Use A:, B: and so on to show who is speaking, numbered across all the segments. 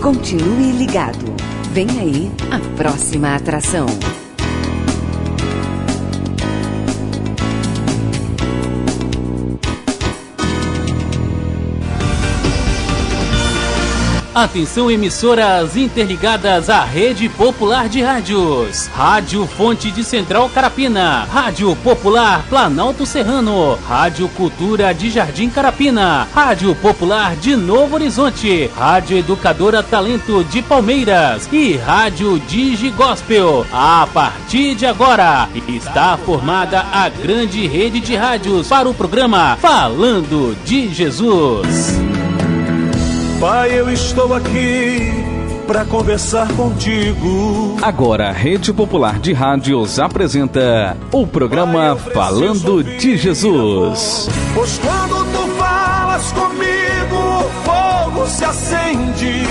A: Continue ligado. Vem aí a próxima atração.
B: Atenção, emissoras interligadas à Rede Popular de Rádios. Rádio Fonte de Central Carapina, Rádio Popular Planalto Serrano, Rádio Cultura de Jardim Carapina, Rádio Popular de Novo Horizonte, Rádio Educadora Talento de Palmeiras e Rádio Digi Gospel. A partir de agora, está formada a grande rede de rádios para o programa Falando de Jesus.
C: Pai, eu estou aqui para conversar contigo.
D: Agora a Rede Popular de Rádios apresenta o programa Falando de Jesus.
C: Pois quando tu falas comigo, o fogo se acende.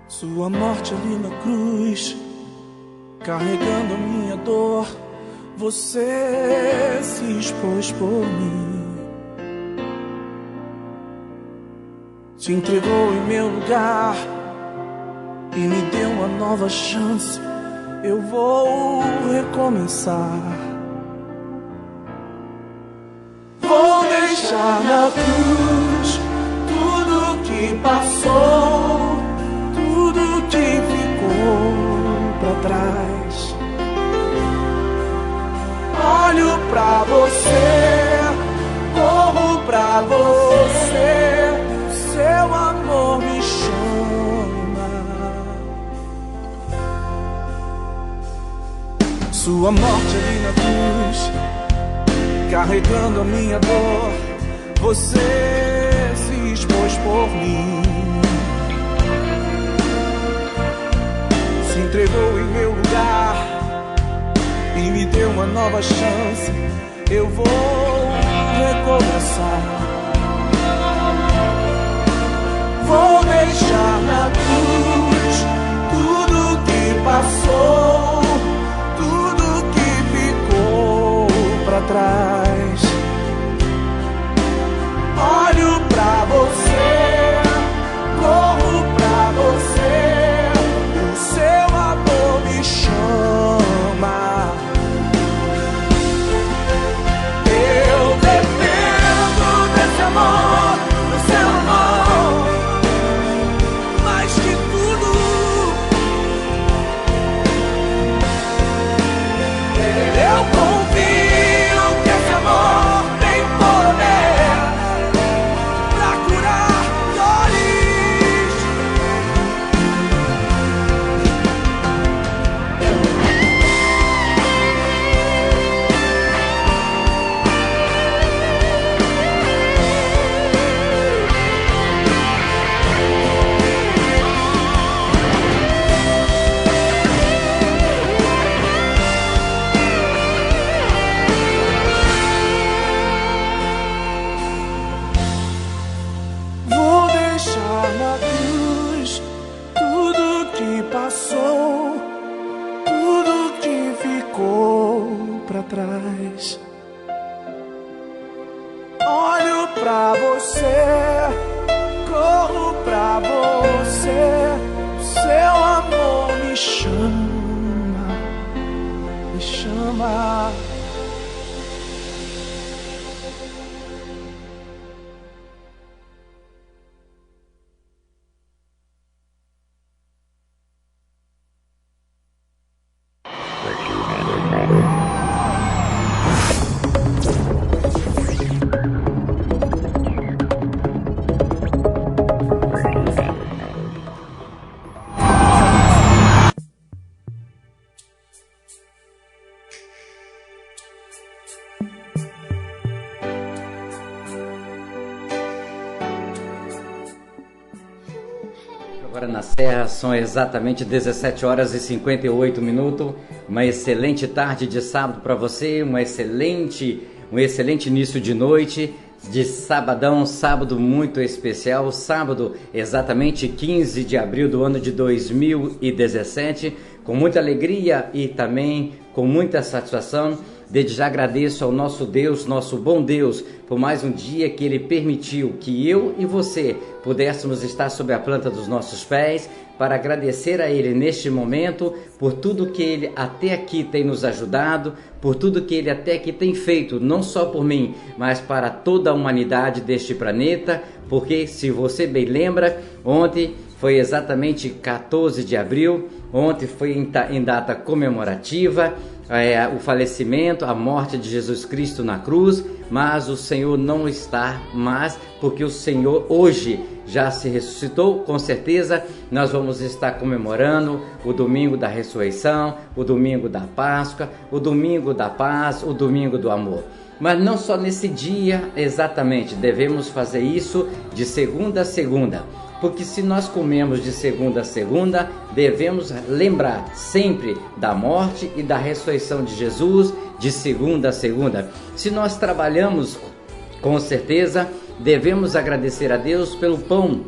C: Sua morte ali na cruz, carregando a minha dor, você se expôs por mim. Se entregou em meu lugar e me deu uma nova chance. Eu vou recomeçar. Vou deixar na cruz tudo que passou, tudo que ficou pra trás. Olho pra você, corro pra você, seu amor me chama. Sua morte ali na cruz, carregando a minha dor, você se expôs por mim. Se entregou em meu lugar e me deu uma nova chance. Eu vou recomeçar. Vou deixar na cruz tudo que passou, tudo que ficou pra trás. Olho pra você, corro pra você, seu amor me chama. Eu dependo desse amor, do seu amor, mais que tudo. Eu confio que esse amor tem poder pra curar dores. Vou deixar na cruz tudo que passou, tudo que ficou pra trás. Olho pra você, corro pra você, seu amor me chama, me chama.
E: Agora na Serra são exatamente 17 horas e 58 minutos. Uma excelente tarde de sábado para você, um excelente início de noite de sabadão, sábado muito especial, sábado exatamente 15 de abril do ano de 2017, com muita alegria e também com muita satisfação. Desde já agradeço ao nosso Deus, nosso bom Deus, por mais um dia que Ele permitiu que eu e você pudéssemos estar sob a planta dos nossos pés, para agradecer a Ele neste momento por tudo que Ele até aqui tem nos ajudado, por tudo que Ele até aqui tem feito, não só por mim, mas para toda a humanidade deste planeta, porque se você bem lembra, ontem foi exatamente 14 de abril, ontem foi em data comemorativa, o falecimento, a morte de Jesus Cristo na cruz, mas o Senhor não está mais, porque o Senhor hoje já se ressuscitou. Com certeza nós vamos estar comemorando o domingo da ressurreição, o domingo da Páscoa, o domingo da paz, o domingo do amor. Mas não só nesse dia exatamente, devemos fazer isso de segunda a segunda. Porque se nós comemos de segunda a segunda, devemos lembrar sempre da morte e da ressurreição de Jesus de segunda a segunda. Se nós trabalhamos, com certeza, devemos agradecer a Deus pelo pão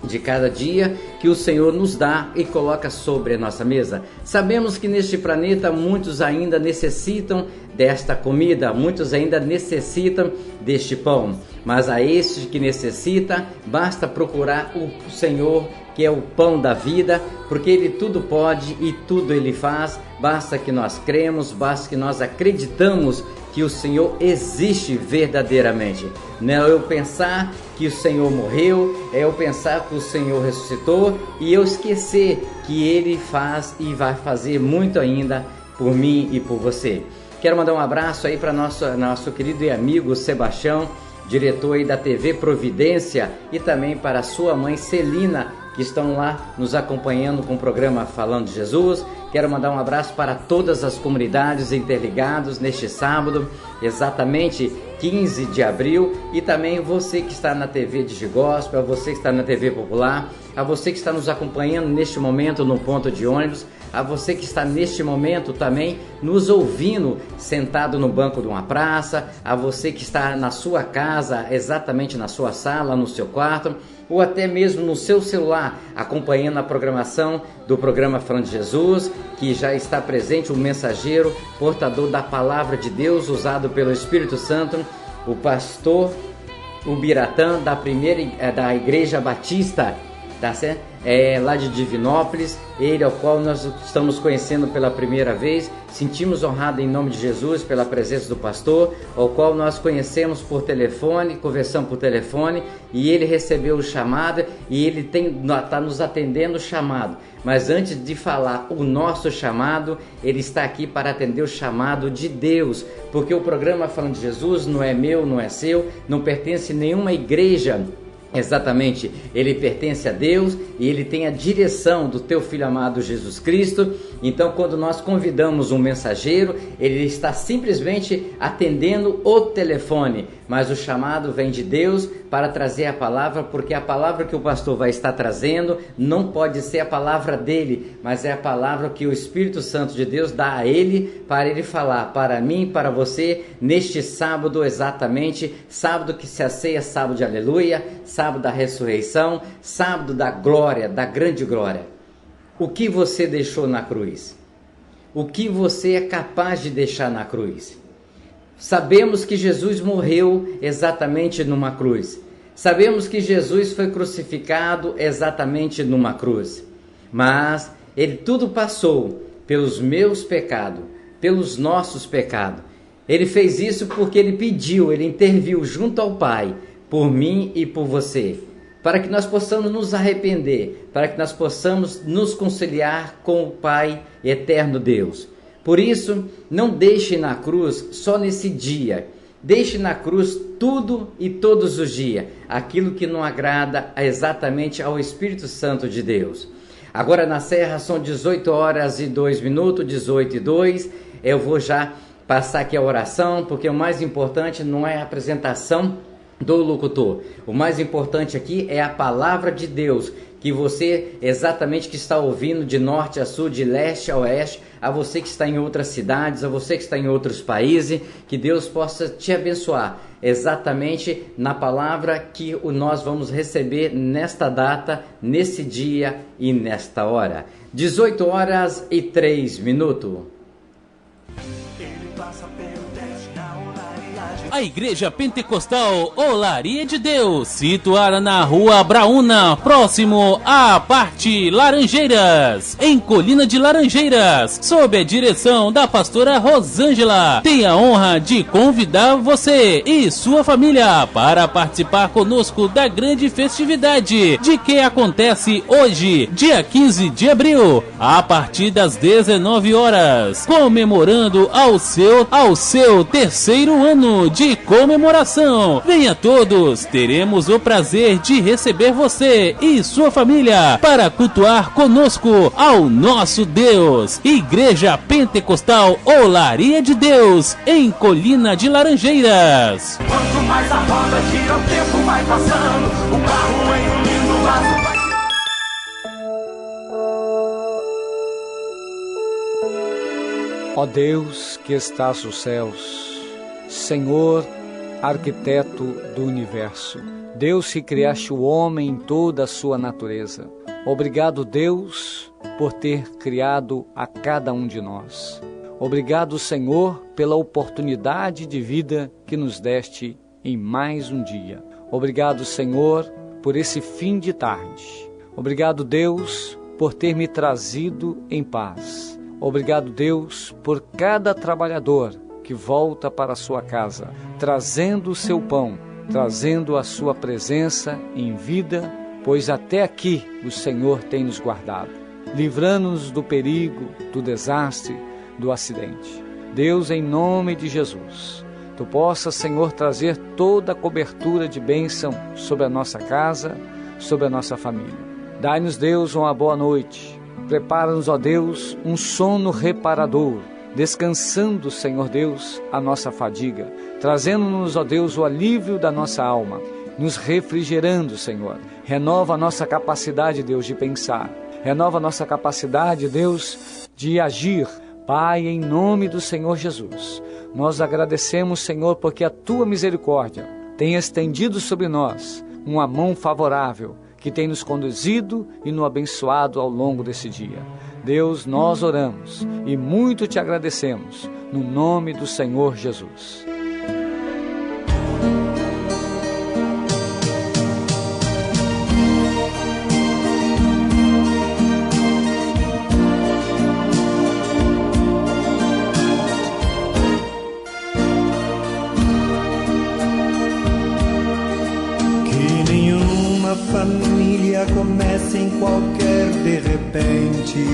E: de cada dia que o Senhor nos dá e coloca sobre a nossa mesa. Sabemos que neste planeta muitos ainda necessitam desta comida, muitos ainda necessitam deste pão, mas a este que necessita, basta procurar o Senhor, que é o pão da vida, porque Ele tudo pode e tudo Ele faz. Basta que nós cremos, basta que nós acreditamos que o Senhor existe verdadeiramente. Não é eu pensar que o Senhor morreu, é eu pensar que o Senhor ressuscitou e eu esquecer que Ele faz e vai fazer muito ainda por mim e por você. Quero mandar um abraço aí para nosso querido e amigo Sebastião, diretor aí da TV Providência, e também para a sua mãe Celina, que estão lá nos acompanhando com o programa Falando de Jesus. Quero mandar um abraço para todas as comunidades interligadas neste sábado, exatamente 15 de abril, e também você que está na TV Digigóspel, a você que está na TV Popular, a você que está nos acompanhando neste momento no ponto de ônibus, a você que está neste momento também nos ouvindo sentado no banco de uma praça, a você que está na sua casa, exatamente na sua sala, no seu quarto, ou até mesmo no seu celular, acompanhando a programação do programa Falando de Jesus, que já está presente o mensageiro, portador da palavra de Deus, usado pelo Espírito Santo, o pastor Ubiratã, da Igreja Batista, tá certo? Lá de Divinópolis, ele ao qual nós estamos conhecendo pela primeira vez. Sentimos honrado em nome de Jesus pela presença do pastor, ao qual nós conhecemos por telefone, conversamos por telefone, e ele recebeu o chamado e ele está nos atendendo o chamado. Mas antes de falar o nosso chamado, ele está aqui para atender o chamado de Deus, porque o programa Falando de Jesus não é meu, não é seu, não pertence a nenhuma igreja. Exatamente, ele pertence a Deus e ele tem a direção do teu Filho amado Jesus Cristo. Então, quando nós convidamos um mensageiro, ele está simplesmente atendendo o telefone, mas o chamado vem de Deus para trazer a palavra, porque a palavra que o pastor vai estar trazendo não pode ser a palavra dele, mas é a palavra que o Espírito Santo de Deus dá a ele, para ele falar para mim, para você, neste sábado exatamente, sábado que se asseia, sábado de aleluia, sábado da ressurreição, sábado da glória, da grande glória. O que você deixou na cruz? O que você é capaz de deixar na cruz? Sabemos que Jesus morreu exatamente numa cruz. Sabemos que Jesus foi crucificado exatamente numa cruz. Mas ele tudo passou pelos meus pecados, pelos nossos pecados. Ele fez isso porque ele pediu, ele interviu junto ao Pai, por mim e por você, para que nós possamos nos arrepender, para que nós possamos nos conciliar com o Pai eterno Deus. Por isso, não deixe na cruz só nesse dia, deixe na cruz tudo e todos os dias, aquilo que não agrada exatamente ao Espírito Santo de Deus. Agora na Serra são 18 horas e 2 minutos, 18 e 2, eu vou já passar aqui a oração, porque o mais importante não é a apresentação do locutor. O mais importante aqui é a palavra de Deus, que você exatamente que está ouvindo de norte a sul, de leste a oeste, a você que está em outras cidades, a você que está em outros países, que Deus possa te abençoar exatamente na palavra que nós vamos receber nesta data, nesse dia e nesta hora. 18h03.
B: A Igreja Pentecostal Olaria de Deus, situada na Rua Abraúna, próximo à Parte Laranjeiras, em Colina de Laranjeiras, sob a direção da pastora Rosângela, tem a honra de convidar você e sua família para participar conosco da grande festividade de que acontece hoje, dia 15 de abril, a partir das 19 horas, comemorando ao seu 3º ano de comemoração. Venha todos, teremos o prazer de receber você e sua família para cultuar conosco ao nosso Deus. Igreja Pentecostal Olaria de Deus, em Colina de Laranjeiras.
C: Quanto mais a roda gira, o tempo vai passando, o carro em um lindo laço vai...
F: Ó Deus que estás nos céus, Senhor, arquiteto do universo, Deus que criaste o homem em toda a sua natureza. Obrigado, Deus, por ter criado a cada um de nós. Obrigado, Senhor, pela oportunidade de vida que nos deste em mais um dia. Obrigado, Senhor, por esse fim de tarde. Obrigado, Deus, por ter me trazido em paz. Obrigado, Deus, por cada trabalhador que volta para a sua casa, trazendo o seu pão, trazendo a sua presença em vida, pois até aqui o Senhor tem nos guardado, livrando-nos do perigo, do desastre, do acidente. Deus, em nome de Jesus, Tu possas, Senhor, trazer toda a cobertura de bênção sobre a nossa casa, sobre a nossa família. Dai-nos, Deus, uma boa noite. Prepara-nos, ó Deus, um sono reparador, descansando, Senhor Deus, a nossa fadiga, trazendo-nos, ó Deus, o alívio da nossa alma, nos refrigerando, Senhor. Renova a nossa capacidade, Deus, de pensar. Renova a nossa capacidade, Deus, de agir. Pai, em nome do Senhor Jesus, nós agradecemos, Senhor, porque a Tua misericórdia tem estendido sobre nós uma mão favorável, que tem nos conduzido e nos abençoado ao longo desse dia. Deus, nós oramos e muito Te agradecemos, no nome do Senhor Jesus.
G: Que nenhuma família comece em qualquer de repente,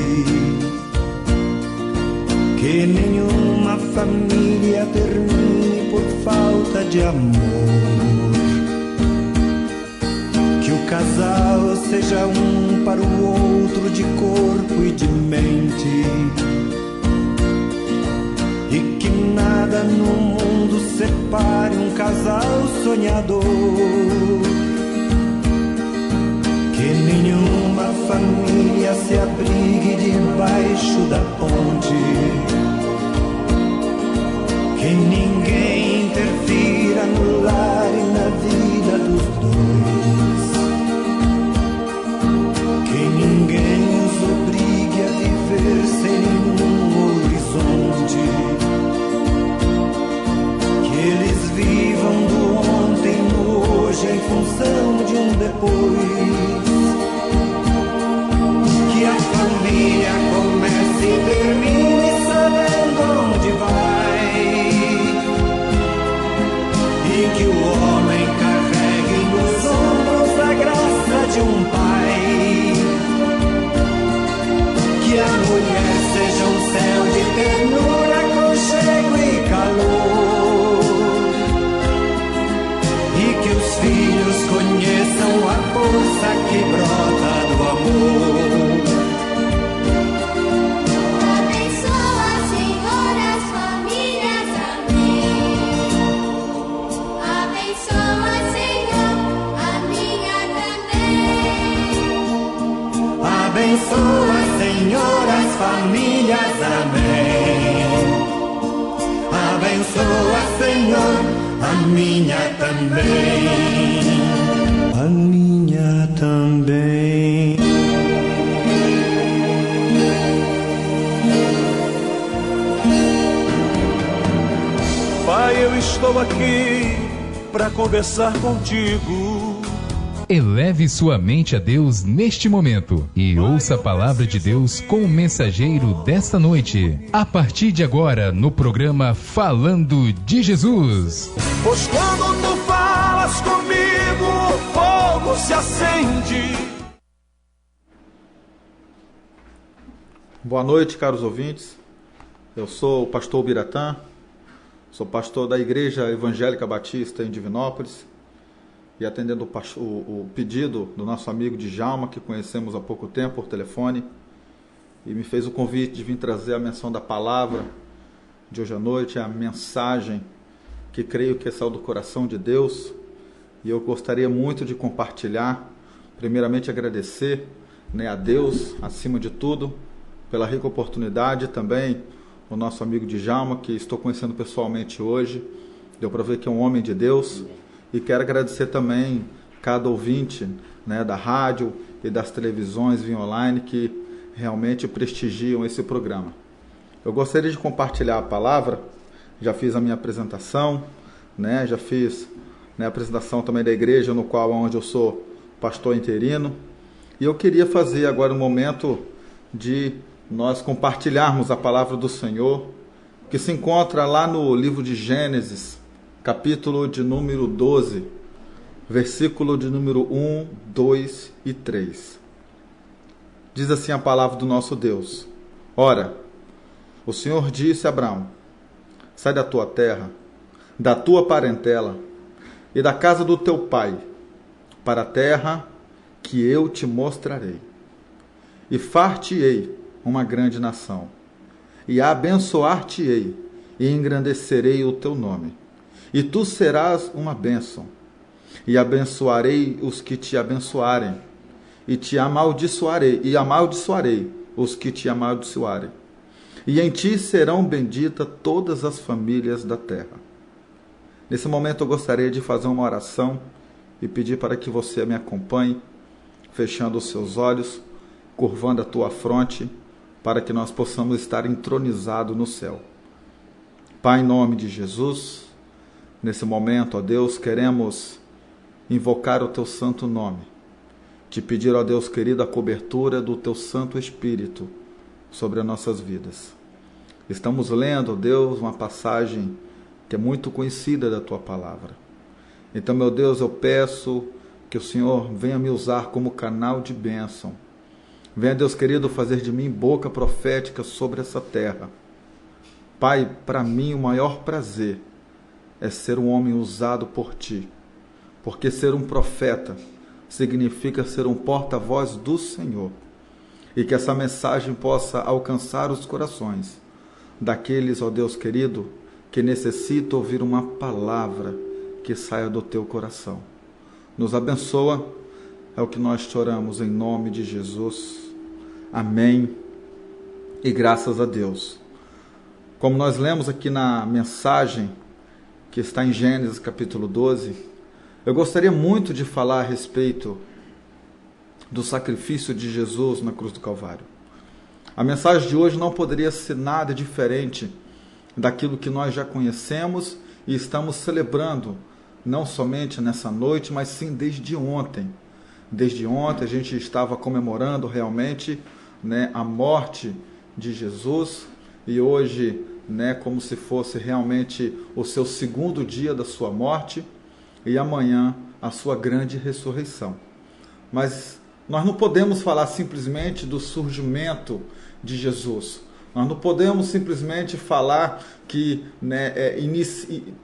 G: que nenhuma família termine por falta de amor, que o casal seja um para o outro de corpo e de mente, e que nada no mundo separe um casal sonhador. Que nenhuma família se abrigue debaixo da ponte, que ninguém interfira no lar e na vida dos dois, que ninguém os obrigue a viver sem nenhum horizonte, que eles vivam do ontem no hoje em função de um depois. Que a família comece e termine sabendo onde vai, e que o homem carregue nos ombros a graça de um pai, que a mulher seja um céu de ternura, aconchego e calor, e que os filhos conheçam a força que brota do amor. Abençoa, Senhor, Senhor, as famílias, amém. Abençoa, Senhor, a minha também. A minha também.
C: Pai, eu estou aqui para conversar contigo.
H: Eleve sua mente a Deus neste momento e ouça a palavra de Deus com o mensageiro desta noite. A partir de agora, no programa Falando de Jesus.
C: Pois quando tu falas comigo, o fogo se acende.
I: Boa noite, caros ouvintes. Eu sou o pastor Biratã, sou pastor da Igreja Evangélica Batista em Divinópolis. E atendendo o pedido do nosso amigo Djalma, que conhecemos há pouco tempo por telefone, e me fez o convite de vir trazer a menção da palavra de hoje à noite, a mensagem que creio que saiu do coração de Deus, e eu gostaria muito de compartilhar. Primeiramente agradecer, a Deus, acima de tudo, pela rica oportunidade, também o nosso amigo Djalma, que estou conhecendo pessoalmente hoje, deu para ver que é um homem de Deus. E quero agradecer também cada ouvinte, da rádio e das televisões via online que realmente prestigiam esse programa. Eu gostaria de compartilhar a palavra. Já fiz a minha apresentação, já fiz a apresentação também da igreja onde eu sou pastor interino. E eu queria fazer agora um momento de nós compartilharmos a palavra do Senhor, que se encontra lá no livro de Gênesis, capítulo de número 12, versículo de número 1, 2 e 3. Diz assim a palavra do nosso Deus: Ora, o Senhor disse a Abraão: sai da tua terra, da tua parentela e da casa do teu pai, para a terra que eu te mostrarei. E far-te-ei uma grande nação, e abençoar-te-ei, e engrandecerei o teu nome. E tu serás uma bênção, e abençoarei os que te abençoarem, e te amaldiçoarei, os que te amaldiçoarem. E em ti serão benditas todas as famílias da terra. Nesse momento eu gostaria de fazer uma oração e pedir para que você me acompanhe, fechando os seus olhos, curvando a tua fronte, para que nós possamos estar entronizados no céu. Pai, em nome de Jesus, nesse momento, ó Deus, queremos invocar o teu santo nome, te pedir, ó Deus querido, a cobertura do teu Santo Espírito sobre as nossas vidas. Estamos lendo, ó Deus, uma passagem que é muito conhecida da tua palavra. Então, meu Deus, eu peço que o Senhor venha me usar como canal de bênção. Venha, Deus querido, fazer de mim boca profética sobre essa terra. Pai, para mim o maior prazer é ser um homem usado por ti, porque ser um profeta significa ser um porta-voz do Senhor, e que essa mensagem possa alcançar os corações daqueles, ó Deus querido, que necessitam ouvir uma palavra que saia do teu coração. Nos abençoa, é o que nós te oramos em nome de Jesus. Amém e graças a Deus. Como nós lemos aqui na mensagem que está em Gênesis capítulo 12, eu gostaria muito de falar a respeito do sacrifício de Jesus na cruz do Calvário. A mensagem de hoje não poderia ser nada diferente daquilo que nós já conhecemos e estamos celebrando, não somente nessa noite, mas sim desde ontem. Desde ontem a gente estava comemorando realmente a morte de Jesus, e hoje, como se fosse realmente o seu segundo dia da sua morte, e amanhã a sua grande ressurreição. Mas nós não podemos falar simplesmente do surgimento de Jesus. Nós não podemos simplesmente falar que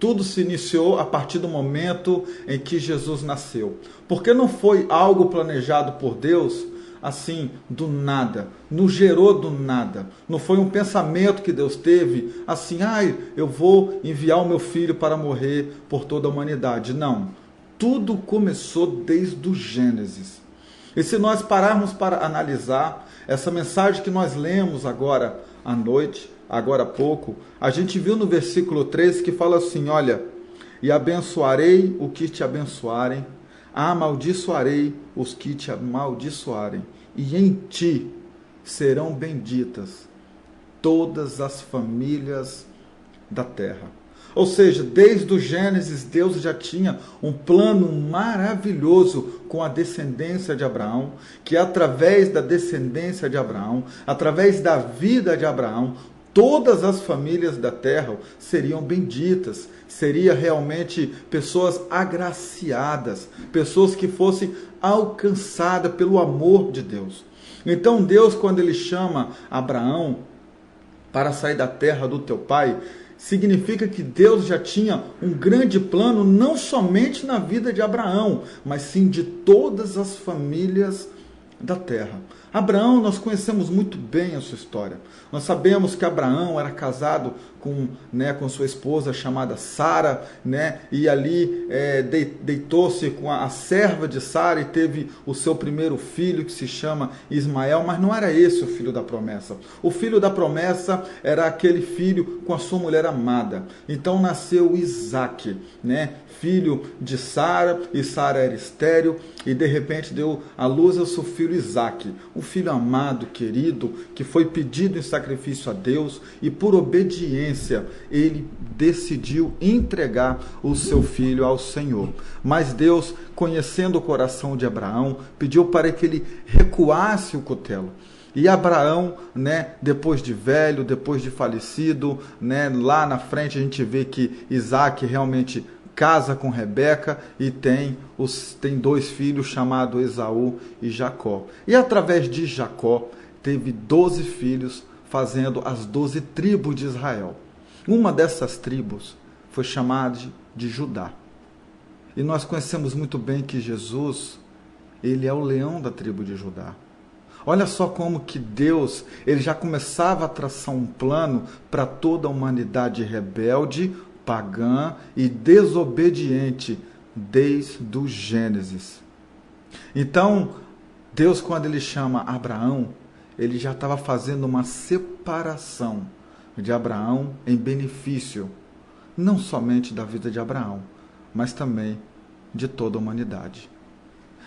I: tudo se iniciou a partir do momento em que Jesus nasceu. Porque não foi algo planejado por Deus assim, do nada. Não gerou do nada. Não foi um pensamento que Deus teve assim, eu vou enviar o meu filho para morrer por toda a humanidade. Não. Tudo começou desde o Gênesis. E se nós pararmos para analisar essa mensagem que nós lemos agora à noite, agora há pouco, a gente viu no versículo 13 que fala assim, olha, e abençoarei o que te abençoarem, amaldiçoarei os que te amaldiçoarem, e em ti serão benditas todas as famílias da terra. Ou seja, desde o Gênesis, Deus já tinha um plano maravilhoso com a descendência de Abraão, que através da descendência de Abraão, através da vida de Abraão, todas as famílias da terra seriam benditas, seria realmente pessoas agraciadas, pessoas que fossem alcançadas pelo amor de Deus. Então Deus, quando ele chama Abraão para sair da terra do teu pai, significa que Deus já tinha um grande plano, não somente na vida de Abraão, mas sim de todas as famílias da terra. Abraão, nós conhecemos muito bem a sua história. Nós sabemos que Abraão era casado com sua esposa chamada Sara, e ali deitou-se com a serva de Sara e teve o seu primeiro filho, que se chama Ismael, mas não era esse o filho da promessa. O filho da promessa era aquele filho com a sua mulher amada. Então nasceu Isaque, filho de Sara, e Sara era estéril, e de repente deu à luz ao seu filho Isaque, um filho amado, querido, que foi pedido em sacrifício a Deus, e por obediência ele decidiu entregar o seu filho ao Senhor. Mas Deus, conhecendo o coração de Abraão, pediu para que ele recuasse o cutelo. E Abraão, depois de velho, depois de falecido, lá na frente a gente vê que Isaque realmente casa com Rebeca e tem 2 filhos chamados Esaú e Jacó. E através de Jacó teve 12 filhos, fazendo as 12 tribos de Israel. Uma dessas tribos foi chamada de Judá. E nós conhecemos muito bem que Jesus, ele é o leão da tribo de Judá. Olha só como que Deus, ele já começava a traçar um plano para toda a humanidade rebelde, pagã e desobediente desde o Gênesis. Então, Deus, quando ele chama Abraão, ele já estava fazendo uma separação de Abraão em benefício, não somente da vida de Abraão, mas também de toda a humanidade.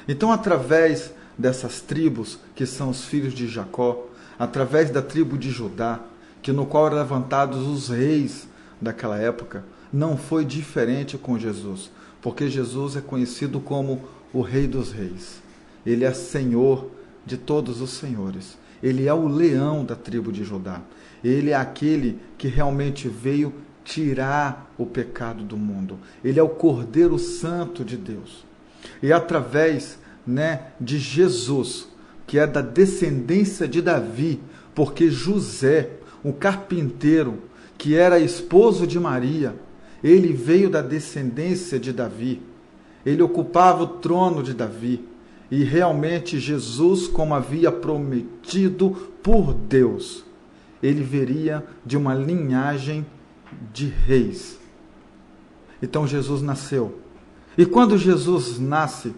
I: Então, através dessas tribos, que são os filhos de Jacó, através da tribo de Judá, no qual eram levantados os reis daquela época, não foi diferente com Jesus, porque Jesus é conhecido como o Rei dos Reis. Ele é Senhor de todos os senhores. Ele é o leão da tribo de Judá. Ele é aquele que realmente veio tirar o pecado do mundo. Ele é o Cordeiro Santo de Deus. E através de Jesus, que é da descendência de Davi, porque José, um carpinteiro, que era esposo de Maria, ele veio da descendência de Davi. Ele ocupava o trono de Davi. E realmente Jesus, como havia prometido por Deus, ele viria de uma linhagem de reis. Então Jesus nasceu. E quando Jesus nasce,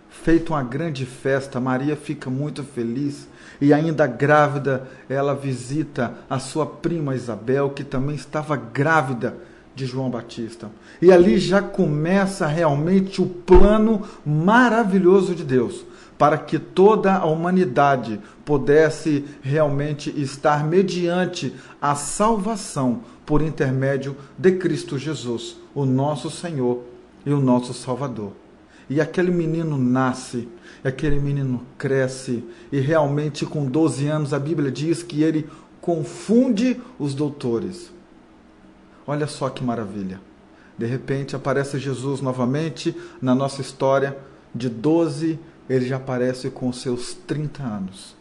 I: feita uma grande festa, Maria fica muito feliz, e ainda grávida, ela visita a sua prima Isabel, que também estava grávida de João Batista. E ali já começa realmente o plano maravilhoso de Deus, para que toda a humanidade pudesse realmente estar mediante a salvação por intermédio de Cristo Jesus, o nosso Senhor e o nosso Salvador. E aquele menino nasce, aquele menino cresce, e realmente com 12 anos a Bíblia diz que ele confunde os doutores. Olha só que maravilha. De repente aparece Jesus novamente na nossa história. De 12, ele já aparece com seus 30 anos.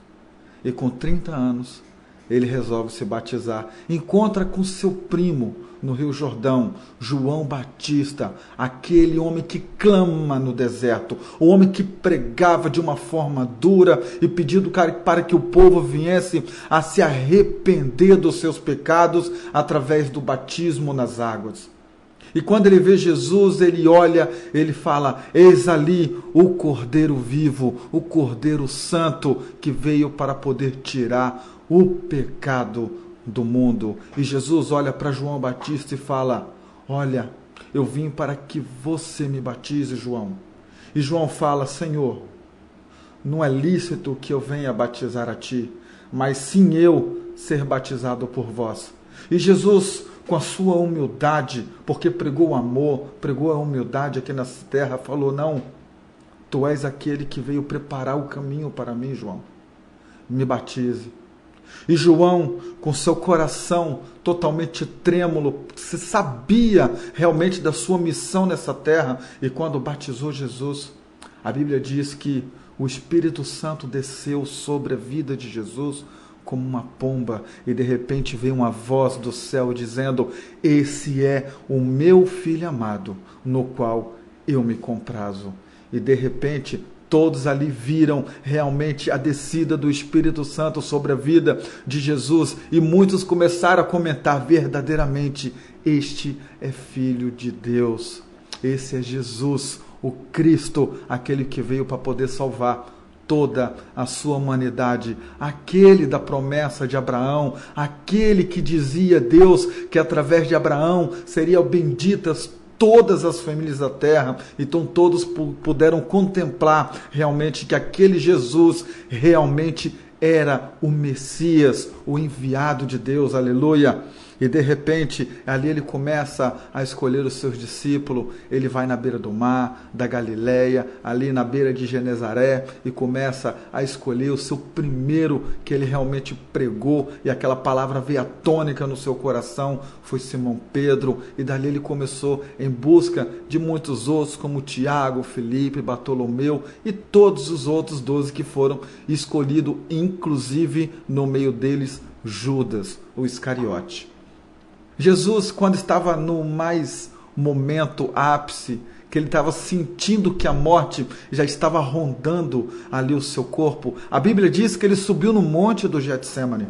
I: E com 30 anos, ele resolve se batizar. Encontra com seu primo no Rio Jordão, João Batista, aquele homem que clama no deserto, o homem que pregava de uma forma dura e pedindo para que o povo viesse a se arrepender dos seus pecados através do batismo nas águas. E quando ele vê Jesus, ele olha, ele fala: eis ali o Cordeiro vivo, o Cordeiro Santo, que veio para poder tirar o pecado do mundo. E Jesus olha para João Batista e fala: olha, eu vim para que você me batize, João. E João fala: Senhor, não é lícito que eu venha batizar a ti, mas sim eu ser batizado por vós. E Jesus, com a sua humildade, porque pregou o amor, pregou a humildade aqui nessa terra, falou: não, tu és aquele que veio preparar o caminho para mim, João. Me batize. E João, com seu coração totalmente trêmulo, se sabia realmente da sua missão nessa terra, e quando batizou Jesus, a Bíblia diz que o Espírito Santo desceu sobre a vida de Jesus como uma pomba, e de repente veio uma voz do céu dizendo: esse é o meu filho amado, no qual eu me comprazo. E de repente todos ali viram realmente a descida do Espírito Santo sobre a vida de Jesus, e muitos começaram a comentar: verdadeiramente este é Filho de Deus, esse é Jesus, o Cristo, aquele que veio para poder salvar toda a sua humanidade, aquele da promessa de Abraão, aquele que dizia Deus que através de Abraão seriam benditas todas as famílias da terra. Então todos puderam contemplar realmente que aquele Jesus realmente era o Messias, o enviado de Deus, aleluia. E de repente, ali ele começa a escolher os seus discípulos, ele vai na beira do mar, da Galileia, ali na beira de Genezaré, e começa a escolher o seu primeiro que ele realmente pregou, e aquela palavra veio à tônica no seu coração, foi Simão Pedro, e dali ele começou em busca de muitos outros, como Tiago, Felipe, Bartolomeu, e todos os outros 12 que foram escolhidos, inclusive no meio deles, Judas, o Iscariote. Jesus, quando estava no mais momento ápice, que ele estava sentindo que a morte já estava rondando ali o seu corpo, a Bíblia diz que ele subiu no monte do Getsemane.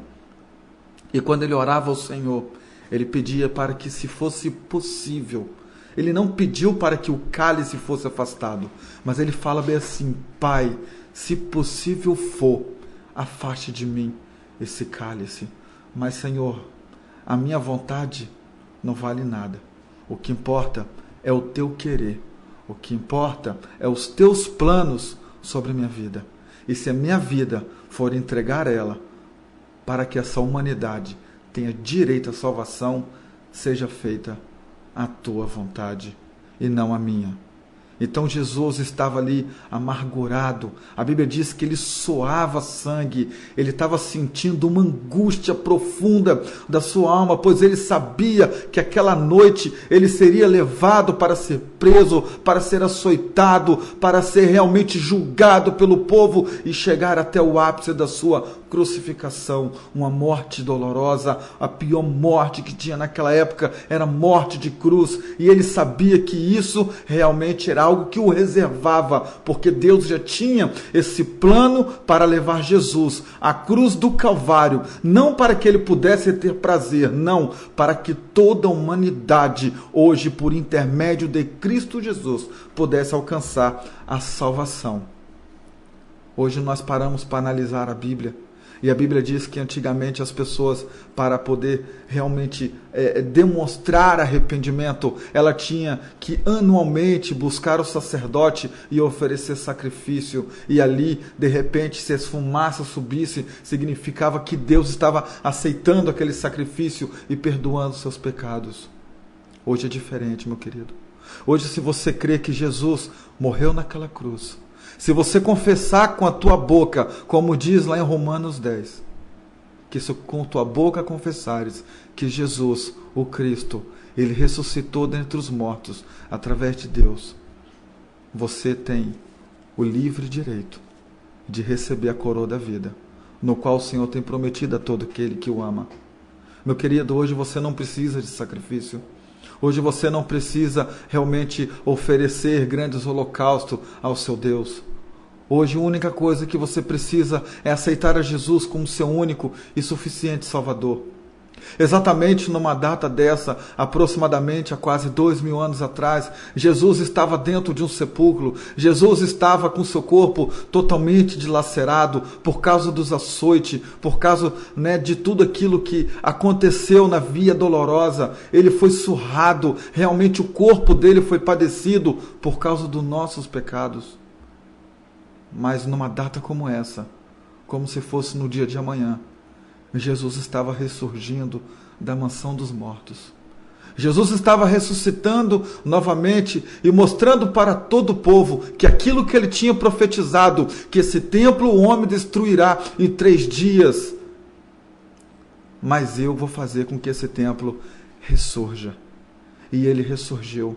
I: E quando ele orava ao Senhor, ele pedia para que, se fosse possível, ele não pediu para que o cálice fosse afastado, mas ele fala bem assim: Pai, se possível for, afaste de mim esse cálice. Mas, Senhor, a minha vontade não vale nada. O que importa é o teu querer. O que importa é os teus planos sobre a minha vida. E se a minha vida for entregar ela para que essa humanidade tenha direito à salvação, seja feita a tua vontade e não a minha. Então Jesus estava ali amargurado. A Bíblia diz que ele suava sangue. Ele estava sentindo uma angústia profunda da sua alma, pois ele sabia que aquela noite ele seria levado para ser preso, para ser açoitado, para ser realmente julgado pelo povo e chegar até o ápice da sua crucificação, uma morte dolorosa. A pior morte que tinha naquela época era a morte de cruz, e ele sabia que isso realmente era algo que o reservava, porque Deus já tinha esse plano para levar Jesus à cruz do Calvário, não para que ele pudesse ter prazer, não, para que toda a humanidade hoje, por intermédio de Cristo Jesus, pudesse alcançar a salvação. Hoje nós paramos para analisar a Bíblia. E a Bíblia diz que antigamente as pessoas, para poder realmente demonstrar arrependimento, ela tinha que anualmente buscar o sacerdote e oferecer sacrifício. E ali, de repente, se as fumaças subissem, significava que Deus estava aceitando aquele sacrifício e perdoando seus pecados. Hoje é diferente, meu querido. Hoje, se você crê que Jesus morreu naquela cruz, se você confessar com a tua boca, como diz lá em Romanos 10, que se com tua boca confessares que Jesus, o Cristo, ele ressuscitou dentre os mortos através de Deus, você tem o livre direito de receber a coroa da vida, no qual o Senhor tem prometido a todo aquele que o ama. Meu querido, hoje você não precisa de sacrifício. Hoje você não precisa realmente oferecer grandes holocaustos ao seu Deus. Hoje a única coisa que você precisa é aceitar a Jesus como seu único e suficiente Salvador. Exatamente numa data dessa, aproximadamente há quase 2000 anos atrás, Jesus estava dentro de um sepulcro. Jesus estava com seu corpo totalmente dilacerado por causa dos açoites, por causa, de tudo aquilo que aconteceu na via dolorosa. Ele foi surrado, realmente o corpo dele foi padecido por causa dos nossos pecados. Mas numa data como essa, como se fosse no dia de amanhã, Jesus estava ressurgindo da mansão dos mortos. Jesus estava ressuscitando novamente e mostrando para todo o povo que aquilo que ele tinha profetizado, que esse templo o homem destruirá em 3 dias, mas eu vou fazer com que esse templo ressurja. E ele ressurgiu.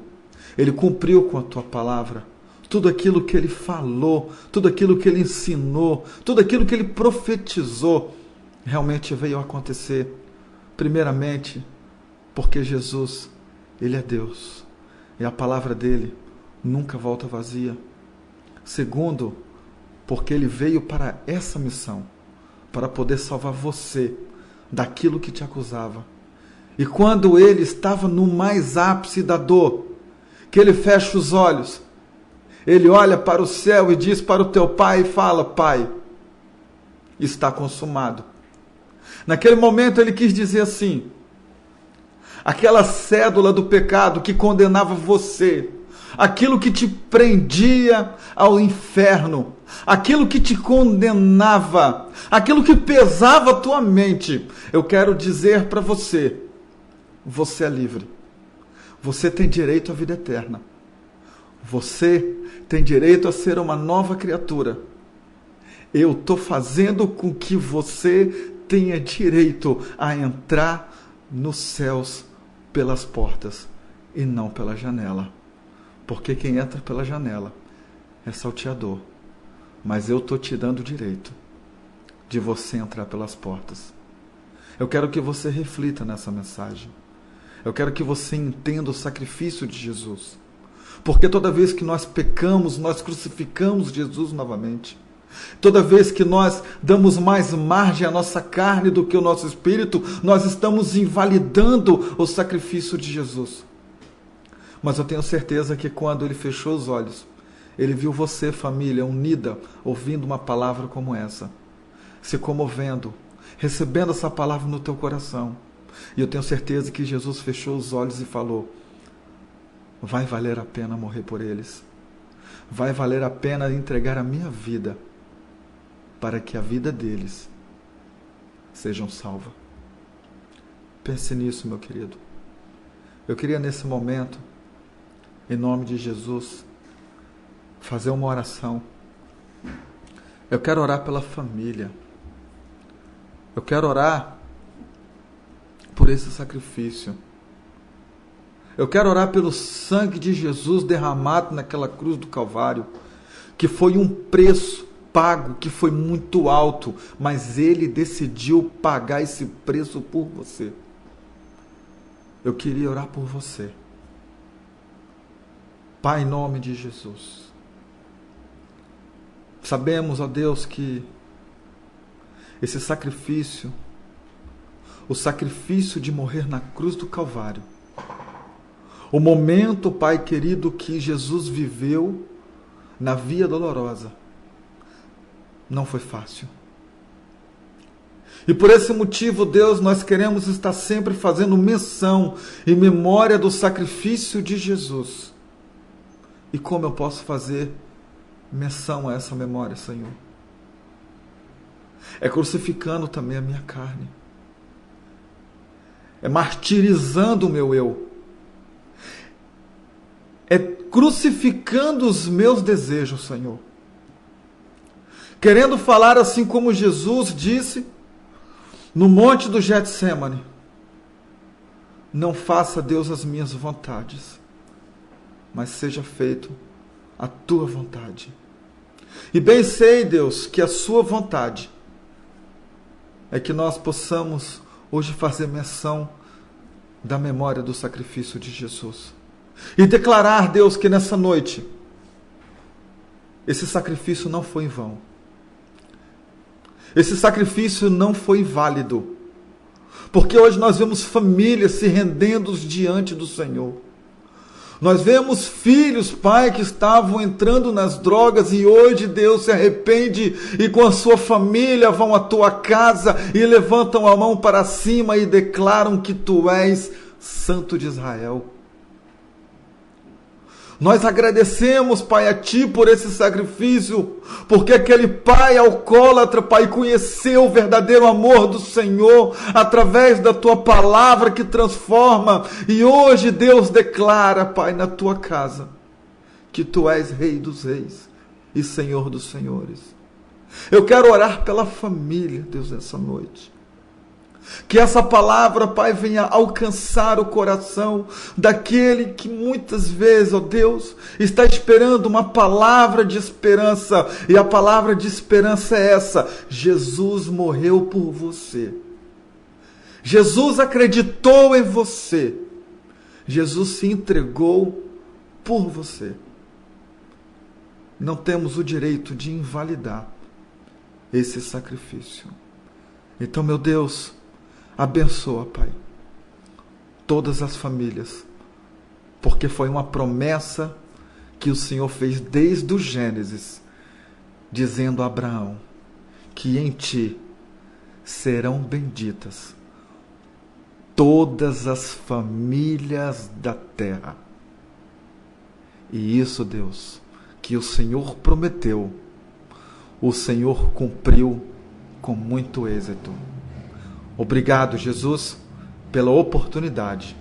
I: Ele cumpriu com a tua palavra. Tudo aquilo que ele falou, tudo aquilo que ele ensinou, tudo aquilo que ele profetizou, realmente veio a acontecer. Primeiramente, porque Jesus, ele é Deus, e a palavra dele nunca volta vazia. Segundo, porque ele veio para essa missão, para poder salvar você daquilo que te acusava. E quando ele estava no mais ápice da dor, que ele fecha os olhos, ele olha para o céu e diz para o teu pai e fala: Pai, está consumado. Naquele momento ele quis dizer assim: aquela cédula do pecado que condenava você, aquilo que te prendia ao inferno, aquilo que te condenava, aquilo que pesava a tua mente, eu quero dizer para você: você é livre. Você tem direito à vida eterna. Você tem direito a ser uma nova criatura. Eu estou fazendo com que você tenha direito a entrar nos céus pelas portas e não pela janela. Porque quem entra pela janela é salteador. Mas eu estou te dando o direito de você entrar pelas portas. Eu quero que você reflita nessa mensagem. Eu quero que você entenda o sacrifício de Jesus. Porque toda vez que nós pecamos, nós crucificamos Jesus novamente. Toda vez que nós damos mais margem à nossa carne do que ao nosso espírito, nós estamos invalidando o sacrifício de Jesus. Mas eu tenho certeza que quando ele fechou os olhos, ele viu você, família, unida, ouvindo uma palavra como essa, se comovendo, recebendo essa palavra no teu coração. E eu tenho certeza que Jesus fechou os olhos e falou: vai valer a pena morrer por eles. Vai valer a pena entregar a minha vida para que a vida deles sejam salva. Pense nisso, meu querido. Eu queria nesse momento, em nome de Jesus, fazer uma oração. Eu quero orar pela família. Eu quero orar por esse sacrifício. Eu quero orar pelo sangue de Jesus derramado naquela cruz do Calvário, que foi um preço pago, que foi muito alto, mas ele decidiu pagar esse preço por você. Eu queria orar por você. Pai, em nome de Jesus, sabemos, ó Deus, que esse sacrifício, o sacrifício de morrer na cruz do Calvário, o momento, Pai querido, que Jesus viveu na via dolorosa, não foi fácil. E por esse motivo, Deus, nós queremos estar sempre fazendo menção e memória do sacrifício de Jesus. E como eu posso fazer menção a essa memória, Senhor? É crucificando também a minha carne. É martirizando o meu eu. É crucificando os meus desejos, Senhor. Querendo falar assim como Jesus disse no monte do Getsêmani: não faça, Deus, as minhas vontades, mas seja feito a tua vontade. E bem sei, Deus, que a sua vontade é que nós possamos hoje fazer menção da memória do sacrifício de Jesus. E declarar, Deus, que nessa noite esse sacrifício não foi em vão. Esse sacrifício não foi inválido. Porque hoje nós vemos famílias se rendendo diante do Senhor. Nós vemos filhos, Pai, que estavam entrando nas drogas e hoje Deus se arrepende e com a sua família vão à tua casa e levantam a mão para cima e declaram que tu és Santo de Israel. Nós agradecemos, Pai, a Ti por esse sacrifício, porque aquele pai alcoólatra, Pai, conheceu o verdadeiro amor do Senhor através da Tua palavra que transforma. E hoje Deus declara, Pai, na Tua casa, que Tu és Rei dos Reis e Senhor dos Senhores. Eu quero orar pela família, Deus, essa noite. Que essa palavra, Pai, venha alcançar o coração daquele que muitas vezes, ó Deus, está esperando uma palavra de esperança. E a palavra de esperança é essa: Jesus morreu por você. Jesus acreditou em você. Jesus se entregou por você. Não temos o direito de invalidar esse sacrifício. Então, meu Deus, abençoa, Pai, todas as famílias, porque foi uma promessa que o Senhor fez desde o Gênesis, dizendo a Abraão que em Ti serão benditas todas as famílias da terra. E isso, Deus, que o Senhor prometeu, o Senhor cumpriu com muito êxito. Obrigado, Jesus, pela oportunidade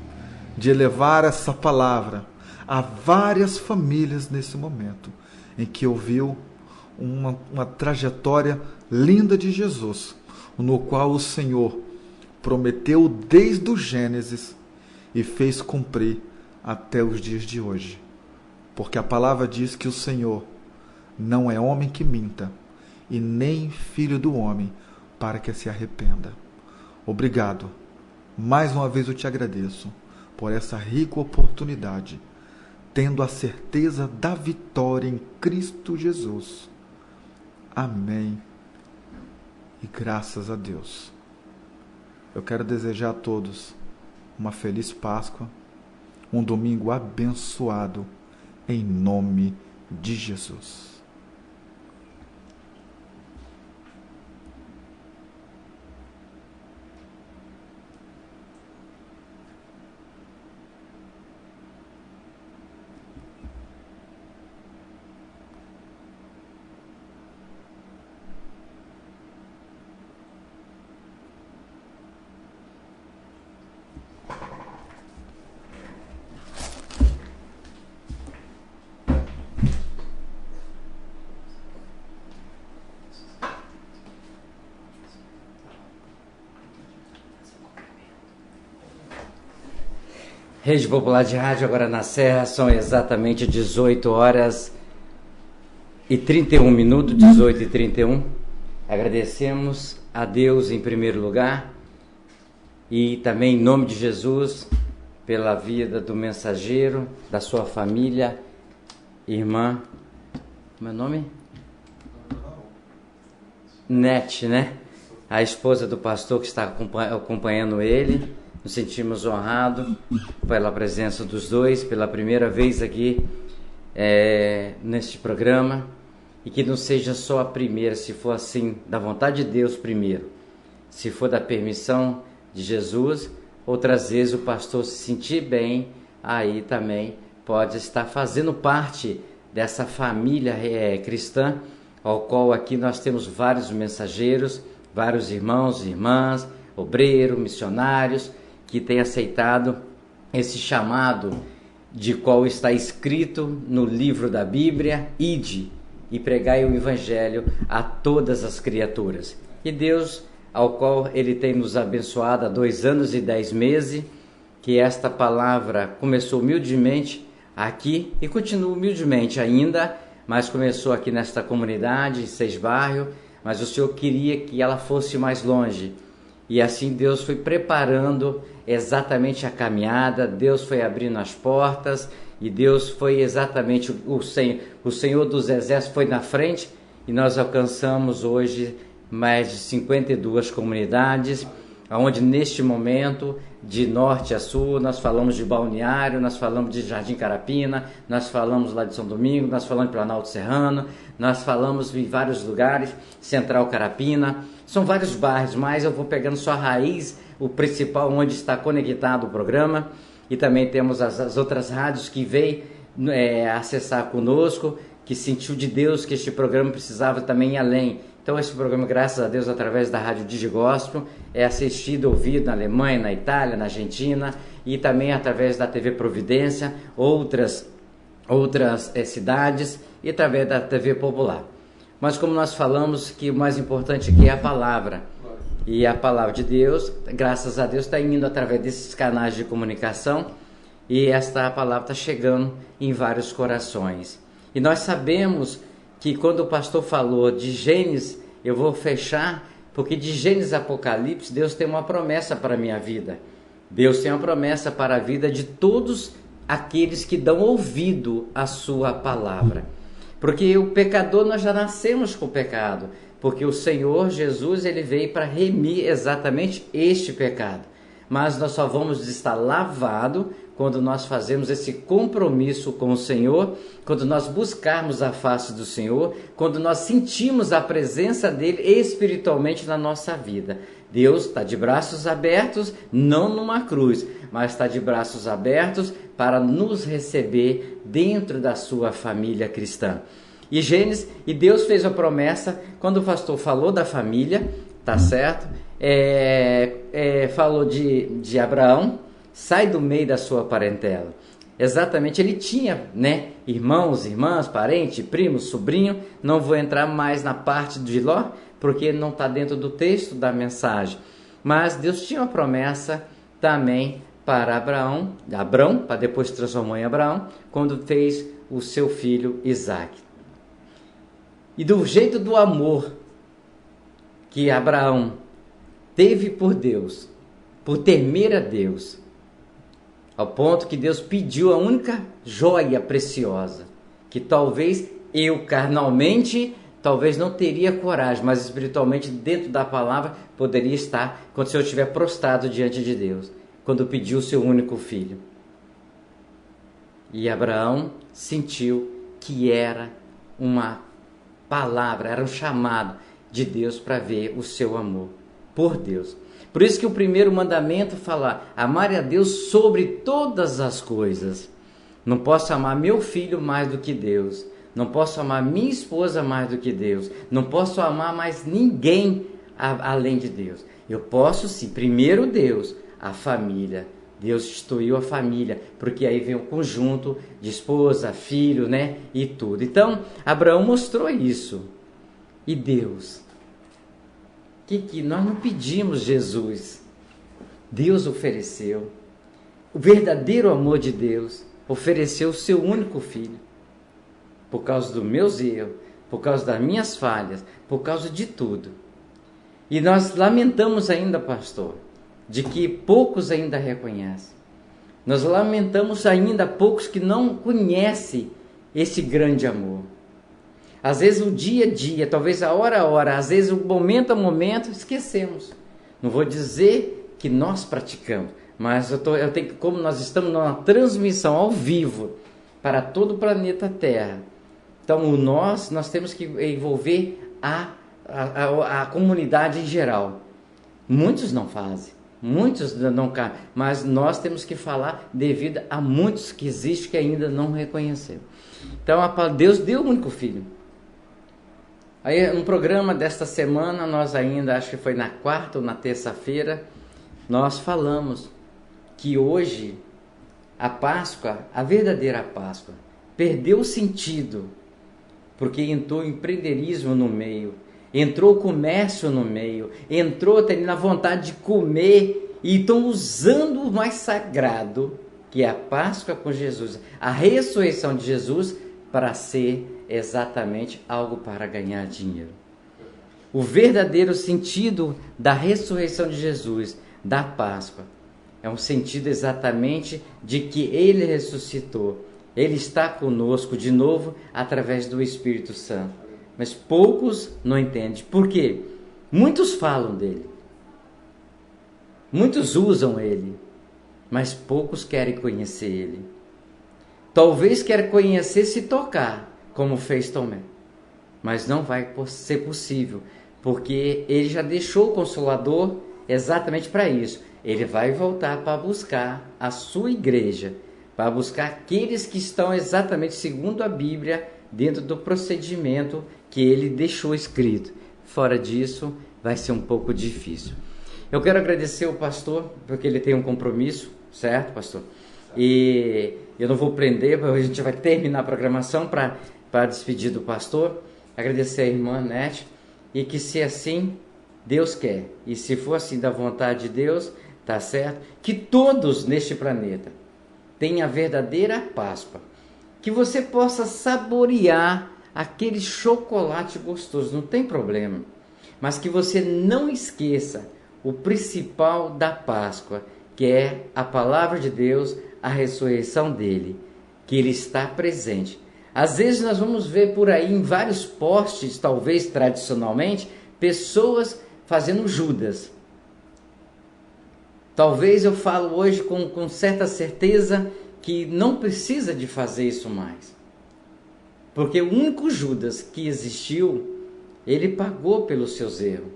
I: de levar essa palavra a várias famílias nesse momento, em que ouviu uma trajetória linda de Jesus, no qual o Senhor prometeu desde o Gênesis e fez cumprir até os dias de hoje. Porque a palavra diz que o Senhor não é homem que minta, e nem filho do homem para que se arrependa. Obrigado. Mais uma vez eu te agradeço por essa rica oportunidade, tendo a certeza da vitória em Cristo Jesus. Amém. E graças a Deus. Eu quero desejar a todos uma feliz Páscoa, um domingo abençoado, em nome de Jesus.
E: Rede Popular de Rádio, agora na Serra, são exatamente 18 horas e 31 minutos, 18 e 31. Agradecemos a Deus em primeiro lugar e também em nome de Jesus pela vida do mensageiro, da sua família, irmã, meu nome? Nete, né? A esposa do pastor que está acompanhando ele. Nos sentimos honrados pela presença dos dois, pela primeira vez aqui neste programa, e que não seja só a primeira, se for assim, da vontade de Deus primeiro, se for da permissão de Jesus, outras vezes o pastor se sentir bem, aí também pode estar fazendo parte dessa família cristã, ao qual aqui nós temos vários mensageiros, vários irmãos e irmãs, obreiros, missionários, que tem aceitado esse chamado de qual está escrito no livro da Bíblia: ide e pregai o Evangelho a todas as criaturas. E Deus, ao qual Ele tem nos abençoado há 2 anos e 10 meses, que esta palavra começou humildemente aqui e continua humildemente ainda, mas começou aqui nesta comunidade, em 6 bairros, mas o Senhor queria que ela fosse mais longe. E assim Deus foi preparando exatamente a caminhada, Deus foi abrindo as portas, e Deus foi exatamente, o Senhor dos Exércitos foi na frente, e nós alcançamos hoje mais de 52 comunidades, onde neste momento, de norte a sul, nós falamos de Balneário, nós falamos de Jardim Carapina, nós falamos lá de São Domingo, nós falamos de Planalto Serrano, nós falamos em vários lugares, Central Carapina, são vários bairros, mas eu vou pegando só a raiz, o principal onde está conectado o programa, e também temos as outras rádios que veio acessar conosco, que sentiu de Deus que este programa precisava também ir além. Então esse programa, graças a Deus, através da Rádio Digigospel, é assistido, ouvido na Alemanha, na Itália, na Argentina, e também através da TV Providência, outras cidades, e através da TV Popular. Mas como nós falamos, que o mais importante aqui é a palavra. E a palavra de Deus, graças a Deus, está indo através desses canais de comunicação, e esta palavra está chegando em vários corações. E nós sabemos que quando o pastor falou de Gênesis, eu vou fechar, porque de Gênesis a Apocalipse, Deus tem uma promessa para a minha vida. Deus tem uma promessa para a vida de todos aqueles que dão ouvido à sua palavra. Porque o pecador, nós já nascemos com o pecado, porque o Senhor Jesus, ele veio para remir exatamente este pecado. Mas nós só vamos estar lavados quando nós fazemos esse compromisso com o Senhor, quando nós buscarmos a face do Senhor, quando nós sentimos a presença dele espiritualmente na nossa vida. Deus está de braços abertos, não numa cruz, mas está de braços abertos para nos receber dentro da sua família cristã. E Gênesis, e Deus fez a promessa, quando o pastor falou da família, tá certo? Falou de Abraão, sai do meio da sua parentela. Exatamente, ele tinha, irmãos, irmãs, parente, primo, sobrinho. Não vou entrar mais na parte de Ló, porque não está dentro do texto da mensagem. Mas Deus tinha uma promessa também para Abraão, para depois se transformou em Abraão, quando fez o seu filho Isaque. E do jeito do amor que Abraão teve por Deus, por temer a Deus, ao ponto que Deus pediu a única joia preciosa, que talvez eu carnalmente, talvez não teria coragem, mas espiritualmente dentro da palavra poderia estar, quando o Senhor estiver prostrado diante de Deus, quando pediu o seu único filho. E Abraão sentiu que era uma palavra, era um chamado de Deus para ver o seu amor por Deus. Por isso que o primeiro mandamento fala, amar a Deus sobre todas as coisas. Não posso amar meu filho mais do que Deus. Não posso amar minha esposa mais do que Deus. Não posso amar mais ninguém além de Deus. Eu posso sim, primeiro Deus, a família. Deus instituiu a família, porque aí vem o conjunto de esposa, filho, e tudo. Então, Abraão mostrou isso. E Deus, que nós não pedimos Jesus, Deus ofereceu. O verdadeiro amor de Deus ofereceu o seu único filho, por causa dos meus erros, por causa das minhas falhas, por causa de tudo. E nós lamentamos ainda, pastor, de que poucos ainda reconhecem. Nós lamentamos ainda poucos que não conhecem esse grande amor. Às vezes o dia a dia, talvez a hora, às vezes o momento a momento, esquecemos. Não vou dizer que nós praticamos, mas eu tenho, como nós estamos numa transmissão ao vivo para todo o planeta Terra, então nós temos que envolver a comunidade em geral. Muitos não fazem, muitos não, mas nós temos que falar devido a muitos que existem que ainda não reconheceram. Então Deus deu o único filho. Aí no programa desta semana, nós ainda, acho que foi na quarta ou na terça-feira, nós falamos que hoje a Páscoa, a verdadeira Páscoa, perdeu o sentido, porque entrou o empreendedorismo no meio, entrou o comércio no meio, entrou até na vontade de comer, e estão usando o mais sagrado, que é a Páscoa com Jesus, a ressurreição de Jesus, para ser exatamente algo para ganhar dinheiro. O verdadeiro sentido da ressurreição de Jesus, da Páscoa, é um sentido exatamente de que Ele ressuscitou. Ele está conosco de novo através do Espírito Santo. Mas poucos não entendem. Por quê? Muitos falam dele. Muitos usam ele, mas poucos querem conhecer ele. Talvez quer conhecer se tocar, como fez Tomé, mas não vai ser possível, porque ele já deixou o Consolador exatamente para isso. Ele vai voltar para buscar a sua igreja, para buscar aqueles que estão exatamente segundo a Bíblia, dentro do procedimento que ele deixou escrito. Fora disso, vai ser um pouco difícil. Eu quero agradecer ao pastor, porque ele tem um compromisso, certo, pastor? E eu não vou prender, a gente vai terminar a programação para despedir do pastor. Agradecer a irmã Nete, e que se assim Deus quer, e se for assim da vontade de Deus, tá certo? Que todos neste planeta tenham a verdadeira Páscoa, que você possa saborear aquele chocolate gostoso, não tem problema, mas que você não esqueça o principal da Páscoa, que é a palavra de Deus, a ressurreição dele, que ele está presente. Às vezes nós vamos ver por aí em vários posts, talvez tradicionalmente, pessoas fazendo Judas. Talvez eu falo hoje com certa certeza que não precisa de fazer isso mais. Porque o único Judas que existiu, ele pagou pelos seus erros.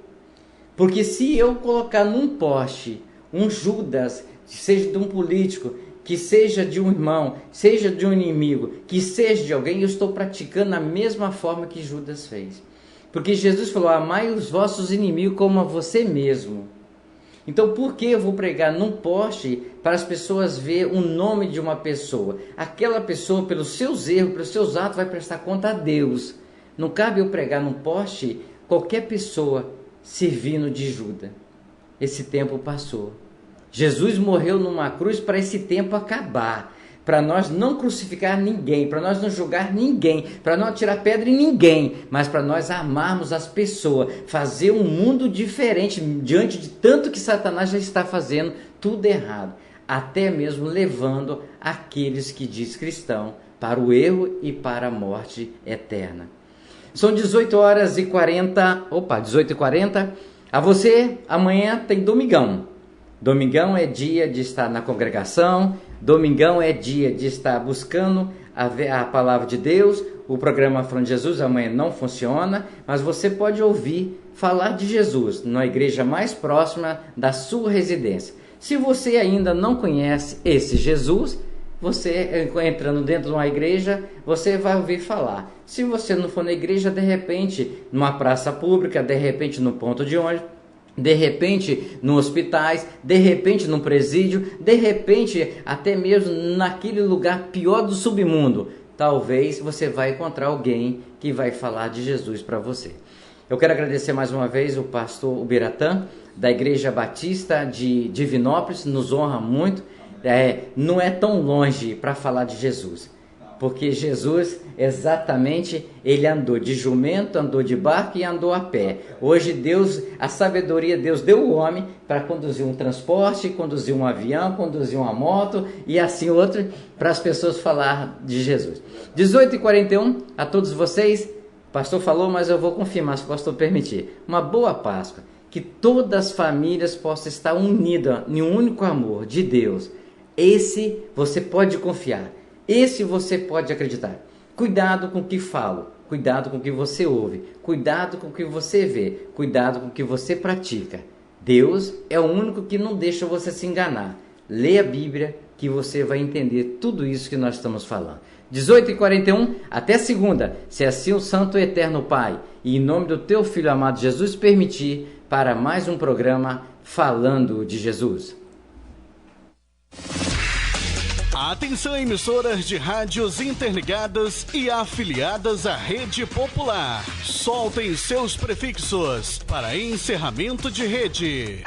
E: Porque se eu colocar num poste um Judas, seja de um político, que seja de um irmão, seja de um inimigo, que seja de alguém, eu estou praticando a mesma forma que Judas fez. Porque Jesus falou, amai os vossos inimigos como a você mesmo. Então por que eu vou pregar num poste para as pessoas verem o nome de uma pessoa? Aquela pessoa, pelos seus erros, pelos seus atos, vai prestar conta a Deus. Não cabe eu pregar num poste qualquer pessoa servindo de Judas. Esse tempo passou. Jesus morreu numa cruz para esse tempo acabar. Para nós não crucificar ninguém, para nós não julgar ninguém, para não atirar pedra em ninguém, mas para nós amarmos as pessoas, fazer um mundo diferente diante de tanto que Satanás já está fazendo tudo errado, até mesmo levando aqueles que diz cristão para o erro e para a morte eterna. São 18h40. A você, amanhã tem domingão. Domingão é dia de estar na congregação, domingão é dia de estar buscando a palavra de Deus. O programa Falando de Jesus amanhã não funciona, mas você pode ouvir falar de Jesus na igreja mais próxima da sua residência. Se você ainda não conhece esse Jesus, você entrando dentro de uma igreja, você vai ouvir falar. Se você não for na igreja, de repente, numa praça pública, de repente no ponto de ônibus, de repente nos hospitais, de repente num presídio, de repente até mesmo naquele lugar pior do submundo, talvez você vai encontrar alguém que vai falar de Jesus para você. Eu quero agradecer mais uma vez o pastor Ubiratã, da Igreja Batista de Divinópolis, nos honra muito. Não é tão longe para falar de Jesus, porque Jesus, exatamente, ele andou de jumento, andou de barco e andou a pé. Hoje Deus, a sabedoria, Deus deu o homem para conduzir um transporte, conduzir um avião, conduzir uma moto e assim outro, para as pessoas falar de Jesus. 18h41, a todos vocês, o pastor falou, mas eu vou confirmar, se o pastor permitir. Uma boa Páscoa, que todas as famílias possam estar unidas em um único amor de Deus. Esse você pode confiar. Esse você pode acreditar. Cuidado com o que falo, cuidado com o que você ouve, cuidado com o que você vê, cuidado com o que você pratica. Deus é o único que não deixa você se enganar. Leia a Bíblia que você vai entender tudo isso que nós estamos falando. 18h41, até segunda, se assim o Santo e Eterno Pai, e em nome do teu Filho amado Jesus permitir, para mais um programa Falando de Jesus.
J: Atenção, emissoras de rádios interligadas e afiliadas à Rede Popular. Soltem seus prefixos para encerramento de rede.